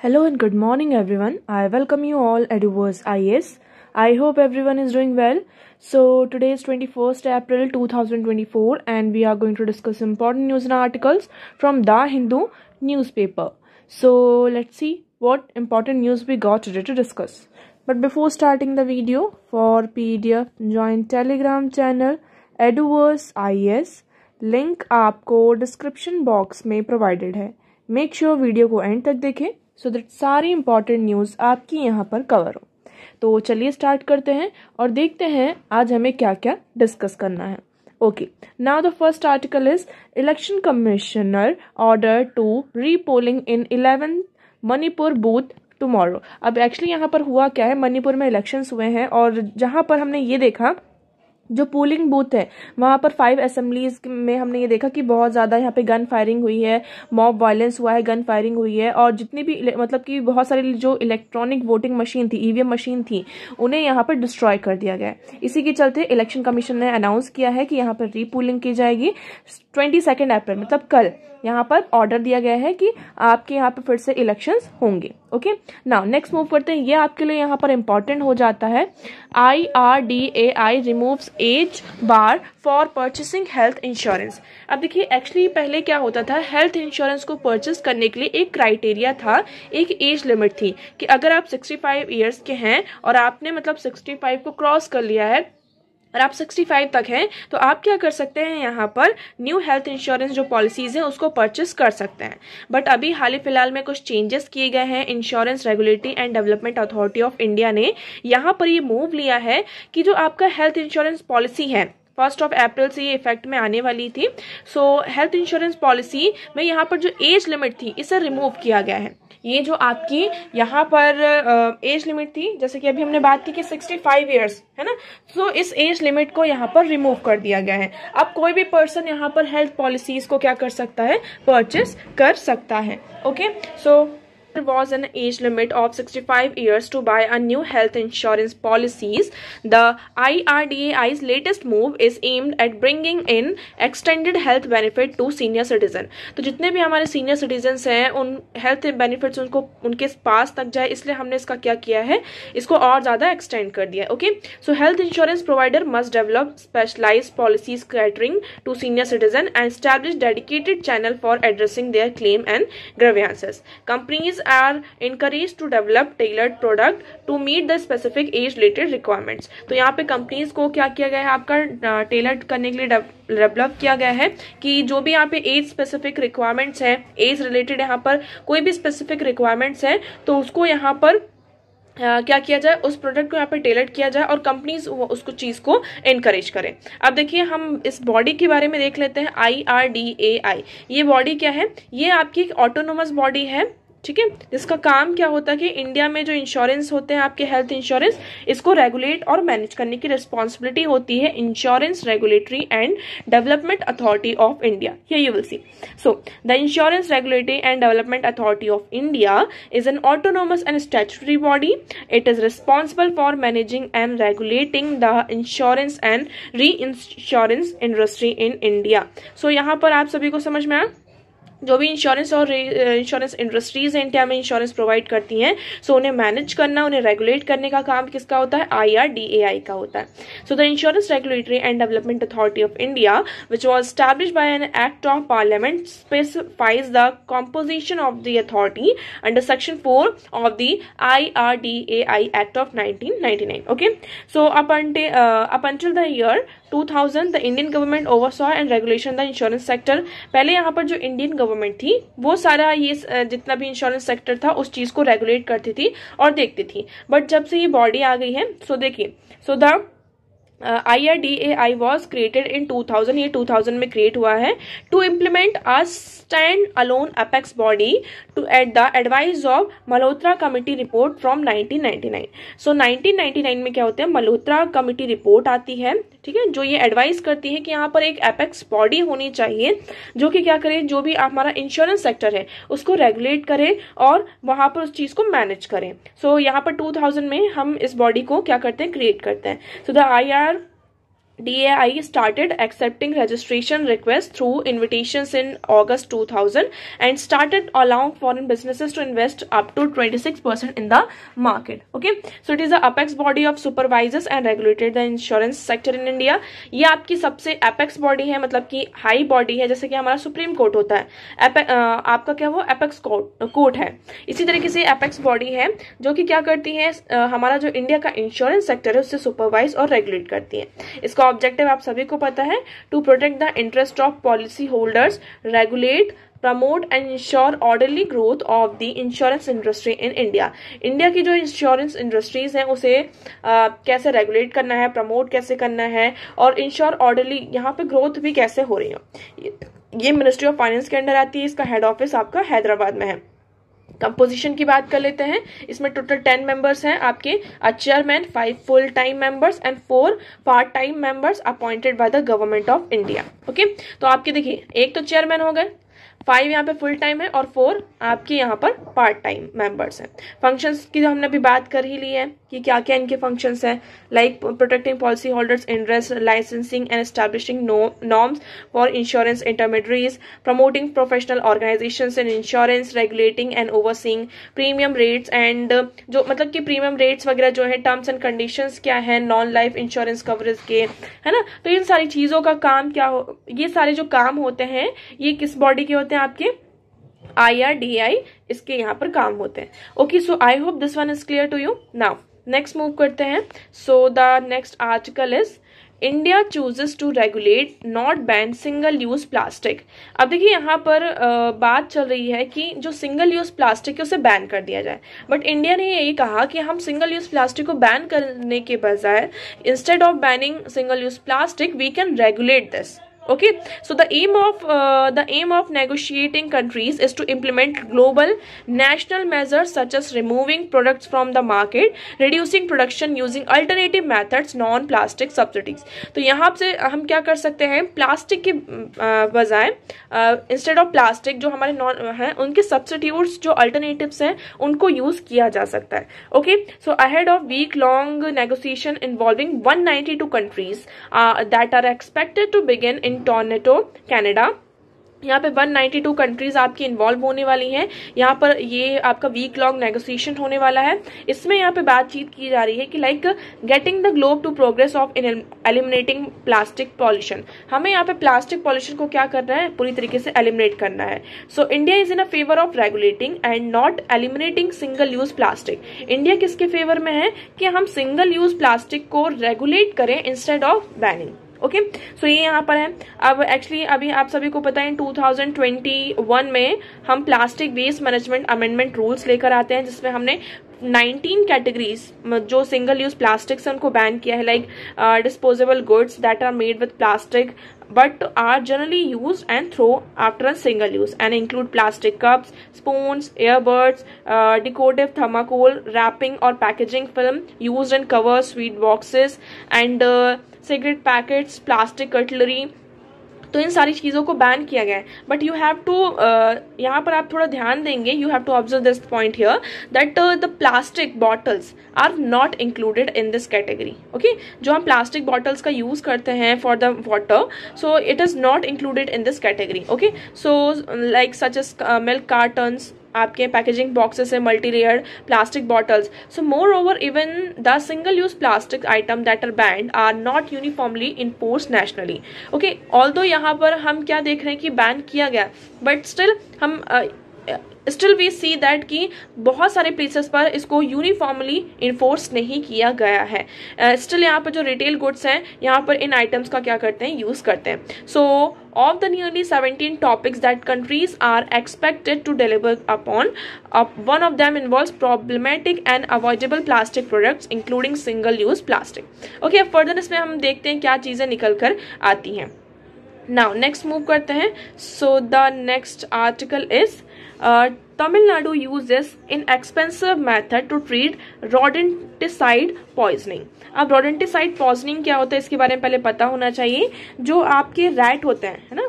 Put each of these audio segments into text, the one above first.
Hello and good morning everyone. I welcome you all at Eduverse IAS. I hope everyone is doing well. So today is 21st April 2024 and we are going to discuss important news and articles from The Hindu newspaper. So let's see what important news we got today to discuss. But before starting the video, for PDF join Telegram channel Eduverse IAS. Link आपको description box में provided है. Make sure video को and तक देखें so that सारी important news आपकी यहाँ पर कवर हो. तो चलिए स्टार्ट करते हैं और देखते हैं आज हमें क्या क्या डिस्कस करना है. Okay, now the first article is election commissioner order to repolling in 11 Manipur booth tomorrow. अब एक्चुअली यहाँ पर हुआ क्या है, मणिपुर में इलेक्शंस हुए हैं और जहाँ पर हमने ये देखा जो पोलिंग बूथ है वहाँ पर 5 असेंबलीज में हमने ये देखा कि बहुत ज़्यादा यहाँ पे गन फायरिंग हुई है, मॉब वायलेंस हुआ है, गन फायरिंग हुई है और जितनी भी मतलब कि बहुत सारी जो इलेक्ट्रॉनिक वोटिंग मशीन थी, ईवीएम मशीन थी, उन्हें यहाँ पर डिस्ट्रॉय कर दिया गया है. इसी के चलते इलेक्शन कमीशन ने अनाउंस किया है कि यहाँ पर रीपोलिंग की जाएगी 22 अप्रैल मतलब कल. यहाँ पर ऑर्डर दिया गया है कि आपके यहाँ पे फिर से इलेक्शंस होंगे. ओके, नाउ नेक्स्ट मूव करते हैं. ये आपके लिए यहाँ पर इंपॉर्टेंट हो जाता है. IRDAI removes age bar for purchasing health insurance. अब देखिए एक्चुअली पहले क्या होता था, हेल्थ इंश्योरेंस को परचेस करने के लिए एक क्राइटेरिया था, एक एज लिमिट थी कि अगर आप 65 ईयर्स के हैं और आपने मतलब 65 को क्रॉस कर लिया है और आप 65 तक हैं तो आप क्या कर सकते हैं, यहाँ पर न्यू हेल्थ इंश्योरेंस जो पॉलिसीज हैं उसको परचेस कर सकते हैं. बट अभी हाल ही फिलहाल में कुछ चेंजेस किए गए हैं. Insurance regulatory and development authority of India ने यहाँ पर ये मूव लिया है कि जो आपका हेल्थ इंश्योरेंस पॉलिसी है 1 अप्रैल से ये इफेक्ट में आने वाली थी. सो हेल्थ इंश्योरेंस पॉलिसी में यहाँ पर जो एज लिमिट थी इसे रिमूव किया गया है. ये जो आपकी यहाँ पर एज लिमिट थी, जैसे कि अभी हमने बात की कि 65 ईयर्स है ना, तो इस एज लिमिट को यहाँ पर रिमूव कर दिया गया है. अब कोई भी पर्सन यहाँ पर हेल्थ पॉलिसीज को क्या कर सकता है, परचेस कर सकता है. Okay, so there was an age limit of 65 years to buy a new health insurance policies. The IRDAI's latest move is aimed at bringing in extended health benefit to senior citizen. तो जितने भी हमारे senior citizens हैं उन health benefits उनको उनके पास तक जाए, इसलिए हमने इसका क्या किया है, इसको और ज़्यादा extend कर दिया. Okay, so health insurance provider must develop specialized policies catering to senior citizen and establish dedicated channel for addressing their claim and grievances. Companies are encouraged to develop tailored product to meet the specific age related requirements. तो यहाँ पे companies को क्या किया गया है, आपका tailored करने के लिए डेवलप किया गया है कि जो भी यहाँ पे एज स्पेसिफिक रिक्वायरमेंट्स है, एज रिलेटेड यहाँ पर कोई भी स्पेसिफिक रिक्वायरमेंट्स है तो उसको यहाँ पर क्या किया जाए, उस प्रोडक्ट को यहाँ पे टेलर किया जाए और कंपनीज उसको चीज को एनकरेज करें. अब देखिए हम इस बॉडी के बारे में देख लेते हैं. IRDAI ये बॉडी क्या है, ये आपकी एक ऑटोनोमस बॉडी है. ठीक है, जिसका काम क्या होता है कि इंडिया में जो इंश्योरेंस होते हैं आपके हेल्थ इंश्योरेंस, इसको रेगुलेट और मैनेज करने की रिस्पॉन्सिबिलिटी होती है insurance regulatory and development authority of India. Here you will C. So the insurance regulatory and development authority of India is an autonomous and statutory body. It is responsible for managing and regulating the insurance and re insurance industry in India. सो यहाँ पर आप सभी को समझ में आया, जो भी इंश्योरेंस और इंश्योरेंस इंडस्ट्रीज इंडिया में इंश्योरेंस प्रोवाइड करती हैं, सो उन्हें मैनेज करना, उन्हें रेगुलेट करने का काम किसका होता है, IRDAI का होता है. So the insurance regulatory and development authority of India which was established by an act of parliament specifies the composition of the authority under section 4 of the IRDAI act of 1999. Okay, so up until the year 2000 the Indian government oversaw and regulation the insurance sector. पहले यहाँ पर जो Indian government थी वो सारा ये जितना भी इंश्योरेंस सेक्टर था उस चीज को रेगुलेट करती थी और देखती थी. बट जब से ये बॉडी आ गई है, सो देखिए, so the IRDAI was created in 2000. ये 2000 में क्रिएट हुआ है to implement a stand-alone apex body to at the advice of Malhotra Committee report from 1999. So 1999 में क्या होता है, मल्होत्रा कमिटी रिपोर्ट आती है, ठीक है, जो ये एडवाइस करती है कि यहाँ पर एक एपेक्स बॉडी होनी चाहिए जो कि क्या करे, जो भी हमारा इंश्योरेंस सेक्टर है उसको रेगुलेट करे और वहां पर उस चीज को मैनेज करें. सो यहाँ पर 2000 में हम इस बॉडी को क्या करते हैं, क्रिएट करते हैं. So the DAI started accepting registration requests through invitations in August 2000 and started allowing foreign businesses to invest up to 26% in the market. Okay, so it is the apex body of supervisors and regulated the insurance sector in India. ये आपकी सबसे apex body है, मतलब कि high body है, जैसे कि हमारा सुप्रीम कोर्ट होता है, आपका क्या वो apex कोर्ट है, इसी तरीके से apex बॉडी है जो कि क्या करती है, हमारा जो इंडिया का इंश्योरेंस सेक्टर है उससे सुपरवाइज और रेगुलेट करती है. इसका ऑब्जेक्टिव आप सभी को पता है, to protect the interest of policy holders, regulate, promote and insure orderly growth of the insurance industry in India. India की जो इंश्योरेंस इंडस्ट्रीज हैं उसे कैसे रेगुलेट करना है, प्रमोट कैसे करना है और इंश्योर ऑर्डरली यहाँ पे ग्रोथ भी कैसे हो रही है. ये मिनिस्ट्री ऑफ फाइनेंस के अंडर आती है. इसका हेड ऑफिस आपका हैदराबाद में है. कंपोजिशन की बात कर लेते हैं. इसमें टोटल 10 मेंबर्स हैं आपके, chairman, 5 full time members and 4 part time members appointed by the government of India. Okay, तो आपके देखिए एक तो चेयरमैन हो गए, 5 यहाँ पे फुल टाइम है और 4 आपके यहाँ पर पार्ट टाइम मेंबर्स हैं. फंक्शंस की जो हमने अभी बात कर ही ली है कि क्या क्या इनके फंक्शंस हैं, like protecting policy holders interest, licensing and establishing norms for insurance intermediaries, promoting professional organisations in insurance, regulating and overseeing premium rates and जो मतलब कि प्रीमियम रेट्स वगैरह जो है, टर्म्स एंड कंडीशंस क्या है नॉन लाइफ इंश्योरेंस कवरेज के, है ना. तो इन सारी चीजों का काम क्या हो, ये सारे जो काम होते हैं ये किस बॉडी के होते हैं, आपके IRDAI, इसके यहाँ पर काम होते हैं. Okay, so I hope this one is clear to you. Now next move करते हैं. So the next article is India chooses to regulate not ban single use plastic. अब देखिए यहाँ पर बात चल रही है कि जो सिंगल यूज प्लास्टिक है उसे बैन कर दिया जाए, बट इंडिया ने यही कहा कि हम सिंगल यूज प्लास्टिक को बैन करने के बजाय instead of banning single use plastic we can regulate this. Okay, so the aim of negotiating countries is to implement global national measures such as removing products from the market, reducing production using alternative methods, non plastic substitutes. तो यहाँ से हम क्या कर सकते हैं, plastic के बजाय इंस्टेड ऑफ प्लास्टिक जो हमारे नॉन हैं उनके सब्स्टिट्यूट्स जो अल्टरनेटिव्स हैं उनको यूज किया जा सकता है. Okay, so ahead of week long negotiation involving 192 countries that are expected to begin in Toronto, Canada. यहाँ पे 192 कंट्रीज आपकी इन्वॉल्व होने वाली हैं. यहाँ पर ये आपका वीक लॉन्ग नेगोशिएशन होने वाला है. इसमें यहाँ पे बातचीत की जा रही है कि like getting the globe to progress of in eliminating plastic pollution. हमें यहाँ पे प्लास्टिक पॉल्यूशन को क्या करना है, पूरी तरीके से एलिमिनेट करना है. So India is in a favour of regulating and not eliminating single use plastic. India किसके फेवर में है कि हम सिंगल यूज प्लास्टिक को रेगुलेट करें इंस्टेड ऑफ बैनिंग. ओके, सो ये यहाँ पर है. अब एक्चुअली अभी आप सभी को पता है 2021 में हम plastic waste management amendment rules लेकर आते हैं जिसमें हमने 19 कैटेगरीज जो सिंगल यूज प्लास्टिक्स हैं उनको बैन किया है, like disposable goods that are made with plastic but are generally used and throw after a single use and include plastic cups, spoons, earbuds, decorative thermocol, wrapping or packaging film used in covers, sweet boxes and cigarette packets, plastic cutlery. तो इन सारी चीज़ों को ban किया गया है. But you have to यहाँ पर आप थोड़ा ध्यान देंगे, you have to observe this point here that the plastic bottles are not included in this category. Okay, जो हम प्लास्टिक बॉटल्स का यूज करते हैं for the water, so it is not included in this category. Okay, so like such as milk cartons, आपके packaging boxes है, multi layered plastic bottles. So moreover even the single use plastic item that are banned are not uniformly enforce nationally. Okay, although यहाँ पर हम क्या देख रहे हैं कि बैन किया गया, बट स्टिल हम स्टिल वी सी दैट कि बहुत सारे प्लेसेस पर इसको यूनिफॉर्मली इन्फोर्स नहीं किया गया है. स्टिल यहाँ पर जो रिटेल गुड्स हैं यहाँ पर इन आइटम्स का क्या करते हैं, यूज करते हैं. सो of the nearly 17 topics that countries are expected to deliver upon, one of them involves problematic and avoidable plastic products including single use plastic. Okay, अब further इसमें हम देखते हैं क्या चीजें निकल कर आती हैं. Now next मूव करते हैं. So the next article is Tamil Nadu uses inexpensive method to treat rodenticide poisoning. अब रोडेंटिसाइड पॉइजनिंग क्या होता है इसके बारे में पहले पता होना चाहिए. जो आपके रैट होते हैं, है ना,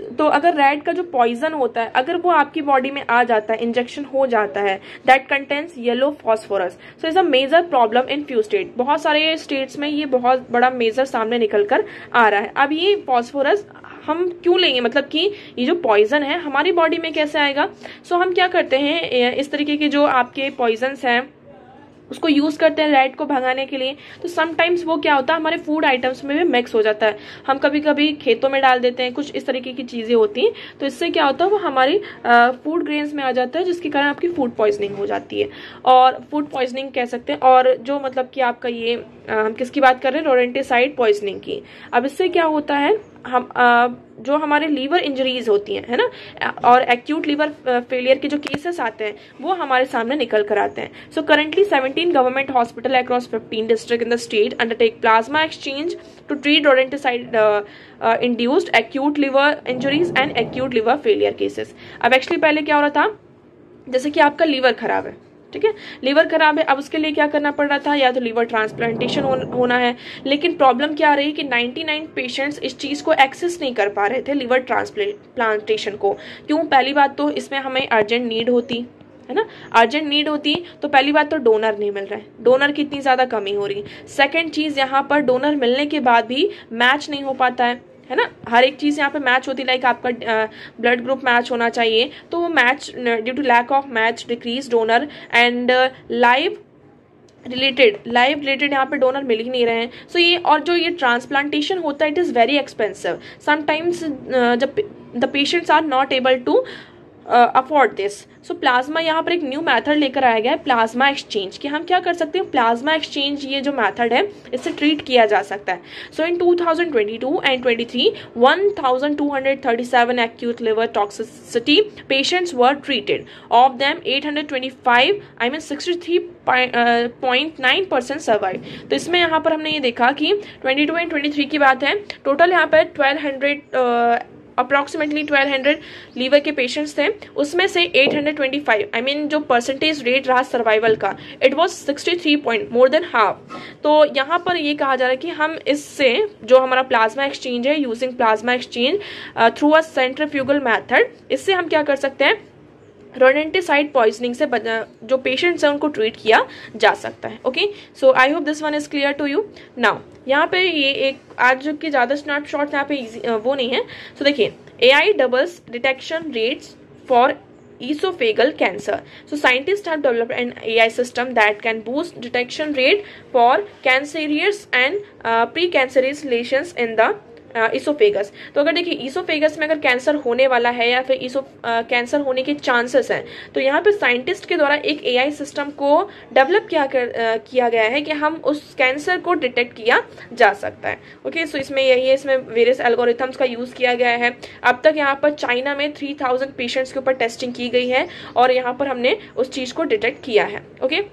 तो अगर रेड का जो पॉइजन होता है अगर वो आपकी बॉडी में आ जाता है, इंजेक्शन हो जाता है, that contains yellow phosphorus, so is a major problem in few state. बहुत सारे स्टेट्स में ये बहुत बड़ा मेजर सामने निकल कर आ रहा है। अब ये फॉस्फोरस हम क्यों लेंगे, मतलब कि ये जो पॉइजन है हमारी बॉडी में कैसे आएगा? सो हम क्या करते हैं, इस तरीके के जो आपके पॉइजन्स हैं उसको यूज करते हैं रेड को भगाने के लिए। तो समटाइम्स वो क्या होता है हमारे फूड आइटम्स में भी मिक्स हो जाता है, हम कभी कभी खेतों में डाल देते हैं, कुछ इस तरीके की चीजें होती हैं। तो इससे क्या होता है वो हमारी फूड ग्रेन्स में आ जाता है, जिसके कारण आपकी फूड पॉइजनिंग हो जाती है, और फूड पॉइजनिंग कह सकते हैं। और जो मतलब कि आपका ये हम किसकी बात कर रहे हैं, रोडेंटिसाइड पॉइजनिंग की। अब इससे क्या होता है, हम जो हमारे लीवर इंजरीज होती हैं, है ना, और एक्यूट लीवर फेलियर के जो केसेस आते हैं वो हमारे सामने निकल कर आते हैं। So currently 17 government hospital across 15 district in the state undertake plasma exchange to treat rodenticide induced acute liver injuries and acute liver failure cases. अब एक्चुअली पहले क्या हो रहा था, जैसे कि आपका लीवर खराब है, ठीक है, लीवर खराब है, अब उसके लिए क्या करना पड़ रहा था, या तो लीवर ट्रांसप्लांटेशन होना है। लेकिन प्रॉब्लम क्या आ रही है कि 99 पेशेंट्स इस चीज को एक्सेस नहीं कर पा रहे थे, लीवर ट्रांसप्लांटेशन को। क्यों? पहली बात तो इसमें हमें अर्जेंट नीड होती है ना, अर्जेंट नीड होती, तो पहली बात तो डोनर नहीं मिल रहा है, डोनर की इतनी ज्यादा कमी हो रही है। सेकेंड चीज, यहाँ पर डोनर मिलने के बाद भी मैच नहीं हो पाता है ना, हर एक चीज यहाँ पे मैच होती, लाइक आपका ब्लड ग्रुप मैच होना चाहिए, तो वो match due to lack of match decrease donor and live related यहाँ पे डोनर मिल ही नहीं रहे हैं। सो ये, और जो ये ट्रांसप्लांटेशन होता है it is very expensive sometimes, जब the patients are not able to afford this. So plasma यहाँ पर एक न्यू मेथड लेकर आया गया है, प्लाज्मा एक्सचेंज, कि हम क्या कर सकते हैं, प्लाज्मा एक्सचेंज ये जो मेथड है इससे ट्रीट किया जा सकता है। सो इन 2022 and 23 1237 acute liver toxicity patients were treated, of them 825 63.9% survive. तो इसमें यहाँ पर हमने ये देखा कि 22 एंड 23 की बात है, टोटल यहाँ पर 1200 अप्रॉक्सीमेटली 1200 लीवर के पेशेंट्स थे, उसमें से 825 जो परसेंटेज रेट रहा सर्वाइवल का, it was 63 more than half. तो यहाँ पर ये कहा जा रहा है कि हम इससे जो हमारा प्लाज्मा एक्सचेंज है, using plasma exchange through a centrifugal method, इससे हम क्या कर सकते हैं, रोडेंटिसाइड पॉइजनिंग से जो पेशेंट्स हैं उनको ट्रीट किया जा सकता है। Okay, so I hope this one is clear to you. Now यहाँ पे ये एक आज की ज्यादा स्नैपशॉट यहाँ पे वो नहीं है। सो देखिए, AI doubles detection rates for esophageal cancer. So scientists have developed an AI system that can boost detection rate for cancerous and precancerous lesions in the oesophagus. तो अगर देखिए इसोफेगस में अगर कैंसर होने वाला है या फिर कैंसर होने के चांसेस हैं, तो यहाँ पे साइंटिस्ट के द्वारा एक AI सिस्टम को डेवलप किया गया है कि हम उस कैंसर को डिटेक्ट किया जा सकता है। ओके, सो इसमें यही है, इसमें वेरियस एल्गोरिथम्स का यूज किया गया है। अब तक यहाँ पर चाइना में 3000 पेशेंट्स के ऊपर टेस्टिंग की गई है और यहाँ पर हमने उस चीज को डिटेक्ट किया है। ओके,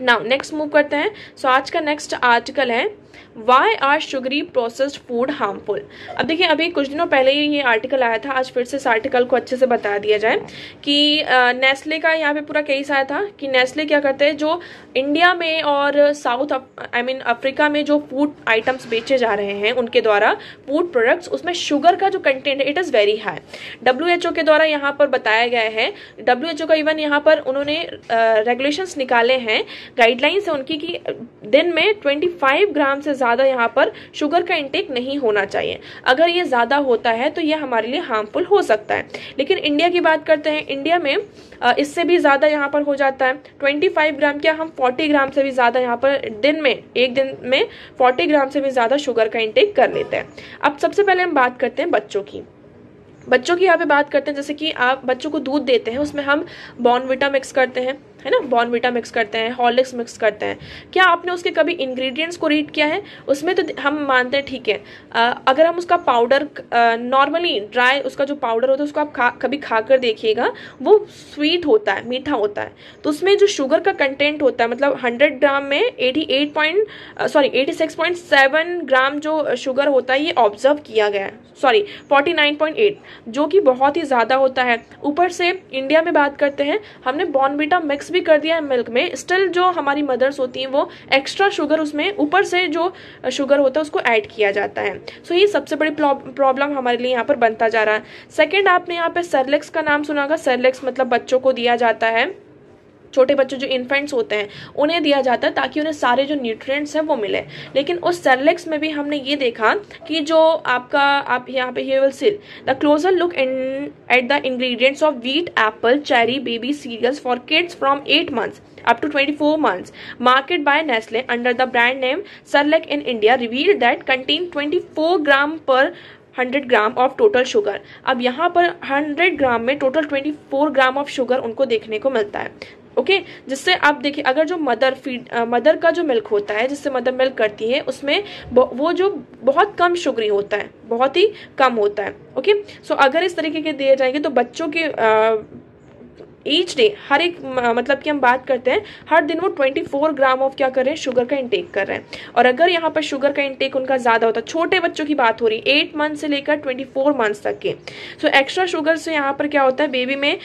नाउ नेक्स्ट मूव करते हैं। सो आज का नेक्स्ट आर्टिकल है, Why are sugary processed food harmful? अब देखिए, अभी कुछ दिनों पहले ही ये आर्टिकल आया था, आज फिर से इस आर्टिकल को अच्छे से बता दिया जाए कि नेस्ले का यहाँ पे पूरा केस आया था कि नेस्ले क्या करते हैं, जो इंडिया में और साउथ अफ्रीका में जो फूड आइटम्स बेचे जा रहे हैं उनके द्वारा फूड प्रोडक्ट्स, उसमें शुगर का जो कंटेंट है it is very high. WHO के द्वारा यहाँ पर बताया गया है, WHO का इवन यहाँ पर उन्होंने रेगुलेशंस निकाले हैं, गाइडलाइंस है उनकी कि दिन में 25 ग्राम से ज़्यादा यहाँ पर शुगर का इंटेक नहीं होना चाहिए। अगर ये ज़्यादा होता है तो ये हमारे लिए हार्मफुल हो सकता है। लेकिन इंडिया की बात करते हैं, इंडिया में इससे भी ज़्यादा यहाँ पर हो जाता है 25 ग्राम, क्या हम 40 ग्राम से भी ज़्यादा यहाँ पर एक दिन में 40 ग्राम से भी ज़्यादा शुगर का इंटेक कर लेते हैं। अब सबसे पहले हम बात करते हैं बच्चों की यहाँ पे बात करते हैं, जैसे कि आप बच्चों को दूध देते हैं, उसमें हम बॉर्नविटा मिक्स करते हैं, है ना, बॉर्नविटा मिक्स करते हैं, हॉर्लिक्स मिक्स करते हैं। क्या आपने उसके कभी इंग्रेडिएंट्स को रीड किया है? उसमें तो हम मानते हैं ठीक है, अगर हम उसका पाउडर नॉर्मली ड्राई उसका जो पाउडर होता है उसको आप कभी खाकर देखिएगा, वो स्वीट होता है, मीठा होता है। तो उसमें जो शुगर का कंटेंट होता है, मतलब 100 ग्राम में 86.7 ग्राम जो शुगर होता है, ये ऑब्जर्व किया गया है, 49.8, जो कि बहुत ही ज़्यादा होता है। ऊपर से इंडिया में बात करते हैं, हमने बॉर्नविटा मिक्स मिक्स भी कर दिया है मिल्क में, स्टिल जो हमारी मदर्स होती हैं वो एक्स्ट्रा शुगर उसमें ऊपर से जो शुगर होता है उसको ऐड किया जाता है। सो ये सबसे बड़ी प्रॉब्लम हमारे लिए यहाँ पर बनता जा रहा है। सेकेंड, आपने यहाँ पे सेरेलैक्स का नाम सुना होगा। सेरेलैक्स मतलब बच्चों को दिया जाता है, छोटे बच्चे जो इन्फेंट्स होते हैं उन्हें दिया जाता है ताकि उन्हें सारे जो न्यूट्रिएंट्स हैं वो मिले। लेकिन उस सेरेलैक्स में भी हमने ये देखा कि जो आपका आप यहाँ पे ये will see the closure look in at the ingredients of wheat, Apple, cherry, baby cereals for kids from 8 months up to 24 months marketed by Nestle under the brand name Cerelac in India revealed that contain 24 gram per 100 gram of total sugar. अब यहाँ पर 100 ग्राम में total 24 gram of sugar उनको देखने को मिलता है। Okay, जिससे आप देखिए अगर जो मदर का जो मिल्क होता है, जिससे मदर मिल्क करती है, उसमें वो जो बहुत कम शुगरी होता है, बहुत ही कम होता है। ओके, सो अगर इस तरीके के दिए जाएंगे तो बच्चों के ईच डे हर एक मतलब कि हम बात करते हैं हर दिन वो 24 ग्राम ऑफ क्या कर रहे हैं, शुगर का इंटेक कर रहे हैं। और अगर यहाँ पर शुगर का इंटेक उनका ज़्यादा होता है, छोटे बच्चों की बात हो रही है 8 मंथ से लेकर 24 मंथ्स तक के, सो एक्स्ट्रा शुगर से यहाँ पर क्या होता है, बेबी में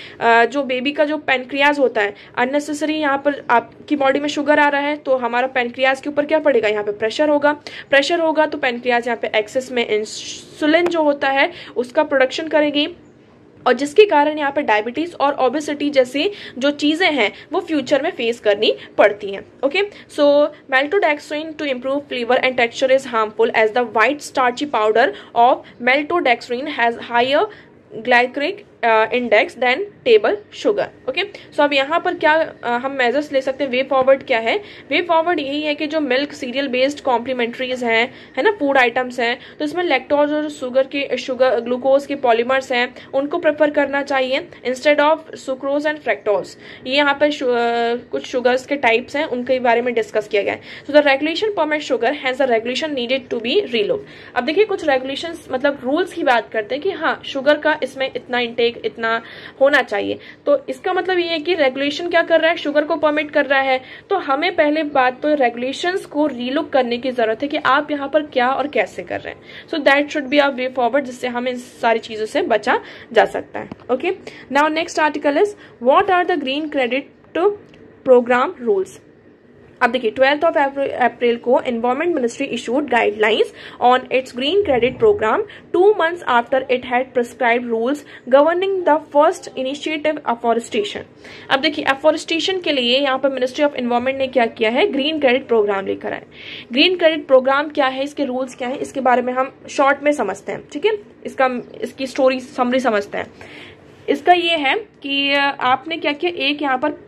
जो बेबी का जो पेनक्रियाज होता है, अननेसेसरी यहाँ पर आपकी बॉडी में शुगर आ रहा है तो हमारा पेनक्रियाज के ऊपर क्या पड़ेगा, यहाँ पे प्रेशर होगा तो पेनक्रियाज यहाँ पे एक्सेस में इंसुलिन जो होता है उसका प्रोडक्शन करेगी, और जिसके कारण यहाँ पे डायबिटीज और ओबेसिटी जैसी जो चीजें हैं वो फ्यूचर में फेस करनी पड़ती हैं। Okay, so maltodextrin to improve flavor and texture is harmful as the white starchy powder of maltodextrin has higher glycemic index than table sugar. Okay, so अब यहाँ पर क्या हम मेजर्स ले सकते हैं। वे फॉरवर्ड क्या है, वे फॉरवर्ड यही है कि जो मिल्क सीरियल बेस्ड कॉम्प्लीमेंट्रीज हैं, है ना, फूड आइटम्स हैं, तो इसमें लैक्टोज और शुगर ग्लूकोज के पॉलीमर्स हैं, उनको प्रेफर करना चाहिए instead of sucrose and fructose. ये यहाँ पर कुछ शुगर्स के टाइप्स हैं, उनके बारे में डिस्कस किया गया है। So the regulation permit sugar has the regulation needed to be relook. अब देखिए कुछ रेगुलेशन मतलब रूल्स की बात करते हैं कि हाँ शुगर का इसमें इतना इंटेक इतना होना चाहिए, तो इसका मतलब ये है कि रेगुलेशन क्या कर रहा है, शुगर को परमिट कर रहा है। तो हमें पहले बात तो रेगुलेशंस को रीलुक करने की जरूरत है कि आप यहाँ पर क्या और कैसे कर रहे हैं। So that should be a way forward, जिससे हमें इन सारी चीजों से बचा जा सकता है। Okay, now next article is what are the green credit program rules. अब देखिए 12 अप्रैल को environment ministry issued guidelines on its green credit program 2 months after it had prescribed rules governing the first initiative afforestation. अब देखिए afforestation के लिए यहाँ पर ministry of environment ने क्या किया है, ग्रीन क्रेडिट प्रोग्राम लेकर आए। ग्रीन क्रेडिट प्रोग्राम क्या है, इसके रूल्स क्या है, इसके बारे में हम शॉर्ट में समझते हैं। ठीक है, इसकी स्टोरी समरी समझते हैं। इसका ये है कि आपने क्या किया, एक यहाँ पर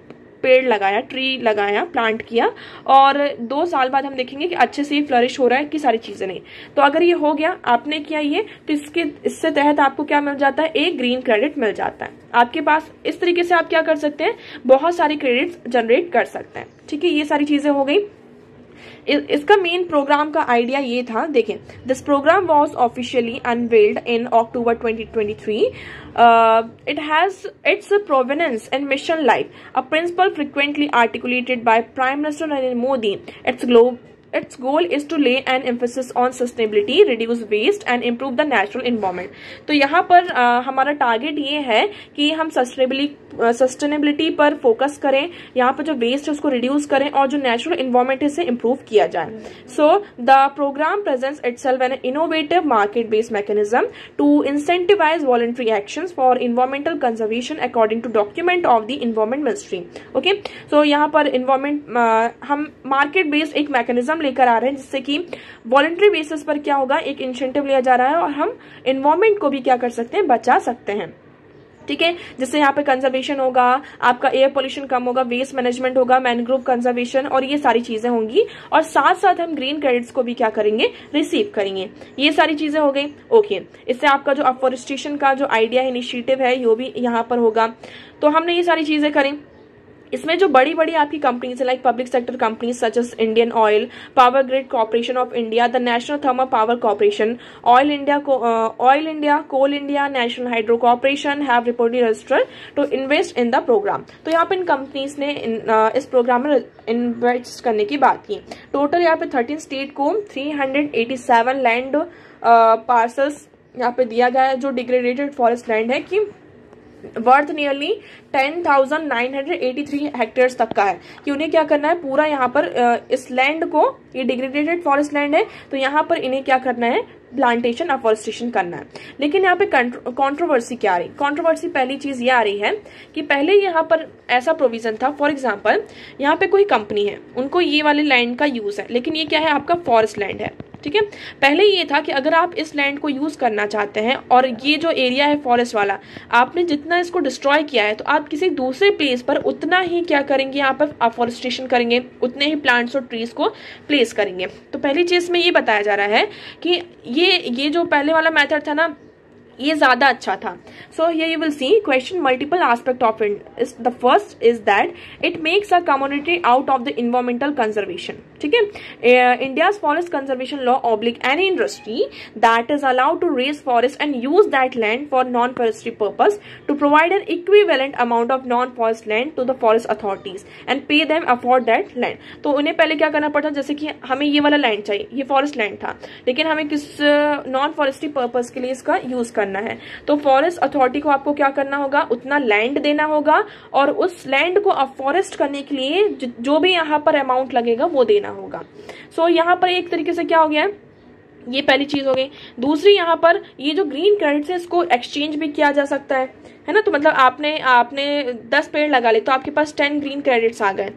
पेड़ लगाया, ट्री लगाया, प्लांट किया, और 2 साल बाद हम देखेंगे कि अच्छे से फ्लरिश हो रहा है कि सारी चीजें नहीं। तो अगर ये हो गया, आपने किया ये, तो इससे तहत आपको क्या मिल जाता है, एक ग्रीन क्रेडिट मिल जाता है आपके पास। इस तरीके से आप क्या कर सकते हैं, बहुत सारी क्रेडिट्स जनरेट कर सकते हैं। ठीक है, ये सारी चीजें हो गई। इसका मेन प्रोग्राम का आइडिया ये था, देखें, this program was officially unveiled in October 2023. It has its provenance in mission life, a principle frequently articulated by Prime Minister Narendra Modi. Its goal is to lay an emphasis on sustainability, reduce waste and improve the natural environment. तो यहाँ पर हमारा target ये है कि हम sustainability पर focus करें, यहाँ पर जो वेस्ट है उसको रिड्यूस करें और जो नेचुरल एनवायरनमेंट है इसे इम्प्रूव किया जाए। So the programme presents itself an innovative market based mechanism to incentivise voluntary actions for environmental conservation according to document of the environment ministry. Okay, so यहाँ पर इन्वायरमेंट हम मार्केट बेस्ड एक mechanism लेकर आ रहे हैं, जिससे कि वॉलंटरी बेसिस पर क्या होगा, एक इंसेंटिव लिया जा रहा है और हम इन्वायरमेंट को भी क्या कर सकते हैं, बचा सकते हैं। ठीक है, जिससे यहाँ पे कंजर्वेशन होगा, आपका एयर पोल्यूशन कम होगा, वेस्ट मैनेजमेंट होगा, मैनग्रोव कंजर्वेशन, और ये सारी चीजें होंगी। और साथ साथ हम ग्रीन क्रेडिट्स को भी क्या करेंगे, रिसीव करेंगे। ये सारी चीजें हो गई। ओके, इससे आपका जो अफॉरेस्टेशन का जो आइडिया इनिशिएटिव है ये भी यहाँ पर होगा। तो हमने ये सारी चीजें करें। इसमें जो बड़ी बड़ी आपकी कंपनीज है, like public sector companies such as Indian Oil, Power Grid Corporation of India, the National Thermal Power Corporation, Oil India, Coal India, National Hydro Corporation have reported registered to invest in the program. तो यहाँ पे इन companies ने इस programme में invest करने की बात की। टोटल यहाँ पे 13 स्टेट को 387 लैंड पार्सल्स यहाँ पे दिया गया है, जो डिग्रेडेटेड फॉरेस्ट लैंड है, कि वर्थ नियरली 10,983 हेक्टेयर्स तक का है कि उन्हें क्या करना है, पूरा यहाँ पर इस लैंड को, ये डिग्रेडेड फॉरेस्ट लैंड है तो यहाँ पर इन्हें क्या करना है, प्लांटेशन अफॉरेस्टेशन करना है। लेकिन यहाँ पे कंट्रोवर्सी क्या आ रही, कंट्रोवर्सी पहली चीज ये आ रही है कि पहले यहाँ पर ऐसा प्रोविजन था, फॉर एग्जांपल यहाँ पे कोई कंपनी है, उनको ये वाले लैंड का यूज है, लेकिन ये क्या है, आपका फॉरेस्ट लैंड है, ठीक है। पहले ये था कि अगर आप इस लैंड को यूज करना चाहते हैं और ये जो एरिया है फॉरेस्ट वाला, आपने जितना इसको डिस्ट्रॉय किया है तो आप किसी दूसरे प्लेस पर उतना ही क्या करेंगे, यहाँ पर अफॉरेस्टेशन करेंगे, उतने ही प्लांट्स और ट्रीज को प्लेस करेंगे। तो पहली चीज में ये बताया जा रहा है कि ये जो पहले वाला मेथड था ना, ये ज्यादा अच्छा था। So here you will see question multiple aspect of it. The first is that it makes a community out of the environmental conservation, ठीक है। India's forest conservation law oblique any industry that is allowed to raze forest and use that land for non forestry purpose to provide an equivalent amount of non forest land to the forest authorities and pay them afford that land. तो उन्हें पहले क्या करना पड़ता, जैसे कि हमें ये वाला लैंड चाहिए, ये फॉरेस्ट लैंड था, लेकिन हमें किस नॉन फॉरेस्ट्री पर्पज के लिए इसका यूज करना है, तो फॉरेस्ट अथॉरिटी को आपको क्या करना होगा, उतना लैंड देना होगा और उस लैंड को अफॉरेस्ट करने के लिए जो भी यहाँ पर अमाउंट लगेगा वो देना होगा। सो यहाँ पर एक तरीके से क्या हो गया है, ये पहली चीज हो गई। दूसरी, यहाँ पर ये जो ग्रीन क्रेडिट्स है इसको एक्सचेंज भी किया जा सकता है ना। तो मतलब आपने 10 पेड़ लगा ले तो आपके पास 10 ग्रीन क्रेडिट्स आ गए,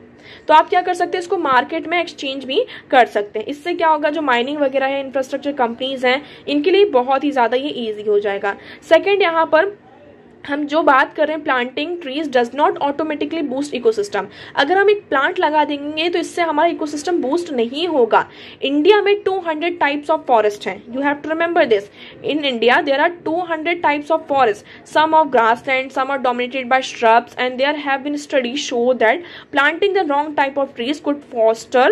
तो आप क्या कर सकते हैं, इसको मार्केट में एक्सचेंज भी कर सकते हैं। इससे क्या होगा, जो माइनिंग वगैरह है, इंफ्रास्ट्रक्चर कंपनीज हैं, इनके लिए बहुत ही ज्यादा ये इजी हो जाएगा। सेकंड, यहाँ पर हम जो बात कर रहे हैं, planting trees does not automatically boost ecosystem. अगर हम एक प्लांट लगा देंगे तो इससे हमारा इकोसिस्टम बूस्ट नहीं होगा। इंडिया में 200 टाइप्स ऑफ फॉरेस्ट हैं, you have to remember this. In India there are 200 types of forest, some of grassland, some are dominated by shrubs, and there have been studies show that planting the wrong type of trees could foster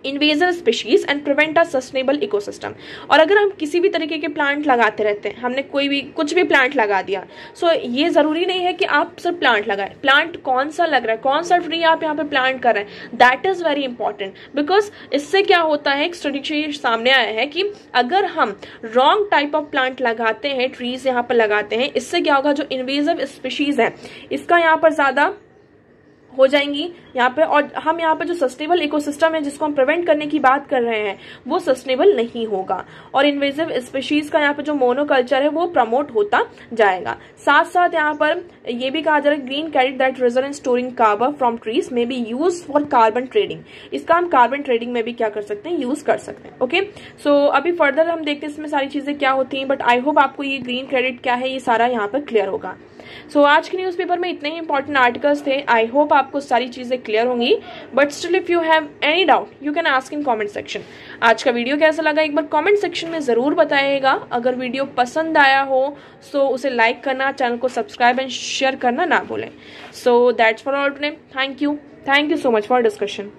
invasive species and prevent a sustainable ecosystem. और अगर हम किसी भी तरीके के plant लगाते रहते हैं, हमने कुछ भी प्लांट लगा दिया, सो ये जरूरी नहीं है कि आप सिर्फ प्लांट लगाएं। प्लांट कौन सा लग रहा है, कौन सा ट्री आप यहाँ पे प्लांट कर रहे हैं, that is very important. Because इससे क्या होता है, एक स्टडी सामने आया है कि अगर हम रॉन्ग टाइप ऑफ प्लांट लगाते हैं, ट्रीज यहाँ पर लगाते हैं, इससे क्या होगा, जो इन्वेजिव स्पीशीज है इसका यहाँ पर ज्यादा हो जाएंगी यहाँ पे, और हम यहाँ पे जो सस्टेनेबल इकोसिस्टम है जिसको हम प्रिवेंट करने की बात कर रहे हैं वो सस्टेनेबल नहीं होगा, और इन्वेजिव स्पीशीज का यहाँ पे जो मोनोकल्चर है वो प्रमोट होता जाएगा। साथ साथ यहाँ पर ये भी कहा जा रहा है, green credit that result in storing carbon from trees may be use for carbon trading. इसका हम कार्बन ट्रेडिंग में भी क्या कर सकते हैं, यूज कर सकते हैं। ओके, सो अभी फर्दर हम देखते हैं इसमें सारी चीजें क्या होती हैं, बट आई होप आपको ये ग्रीन क्रेडिट क्या है ये सारा यहाँ पर क्लियर होगा। सो आज के न्यूज़पेपर में इतने ही इंपॉर्टेंट आर्टिकल्स थे, आई होप आपको सारी चीजें क्लियर होंगी, but still if you have any doubt you can ask in comment section. आज का वीडियो कैसा लगा एक बार कमेंट सेक्शन में जरूर बताइएगा। अगर वीडियो पसंद आया हो सो उसे लाइक करना, चैनल को सब्सक्राइब एंड शेयर करना ना भूलें। So that's for all today, thank you so much for discussion.